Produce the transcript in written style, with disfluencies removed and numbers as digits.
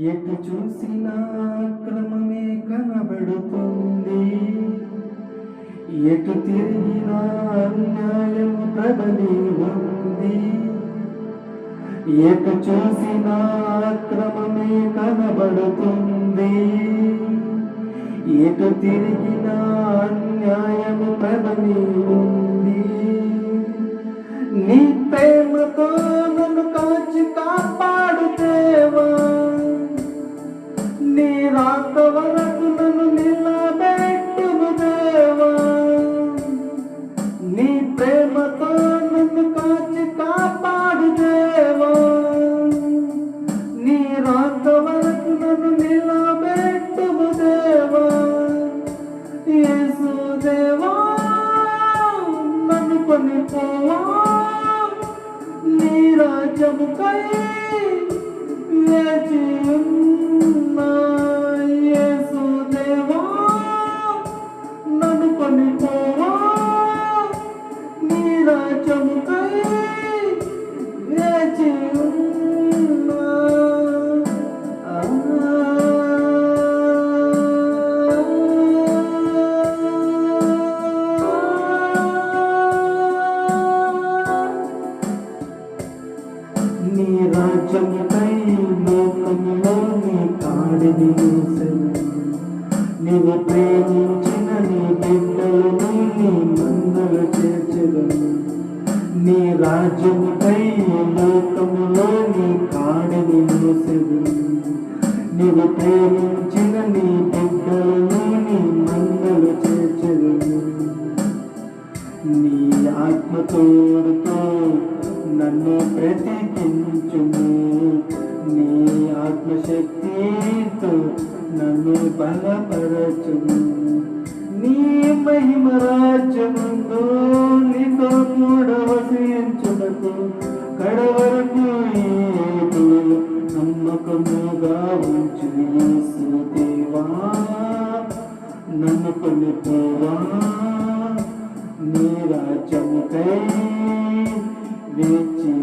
ఎటు చూసినా క్రమమే కనబడుతుంది, ఎటు తిరిగినా అన్యాయము ప్రబలి ఉంది. ఎటు చూసినా క్రమమే కనబడుతుంది, ఎటు తిరిగినా అన్యాయము ప్రబలి ఉంది. నీ ప్రేమతో నన్ను కాచి కాపాడు దేవా, నీ రాక వరకు నన్ను నిలబెట్టుము దేవా. నీ ప్రేమతో నన్ను కాచి కాపాడు దేవా, నీ రాక వరకు నన్ను నిలబెట్టుము దేవా. యేసు దేవా నన్ను కొనిపోవా, నీ రాజ్యముకై వేచి ఉన్నా. యేసు దేవా నన్ను కొనిపోవా, నీ రాజ్యముకై వేచి ఉన్నా. నీ రాజ్యముకై లోకములో నీ కాడిని వేసెను. నీవు ప్రేమించిన నీ బిడ్డలను నీ మందలు చేర్చెదను. నీ రాజ్యముకై లోకములో నీ కాడిని వేసెను. నీవు ప్రేమించిన నీ బిడ్డలను నీ మందలు చేర్చెదను. నీ ఆత్మతోడుతో నన్ను బ్రతికించుము, నీ ఆత్మశక్తితో నన్ను బలపరచుము. నీ మహిమ రాజ్యముందు నీతో కూడా వసించుటకు కడవరకు నమ్మకముగా ఉంచు. యేసు దేవా నన్ను కొనిపోవా, నీ రాజ్యముకై వేచి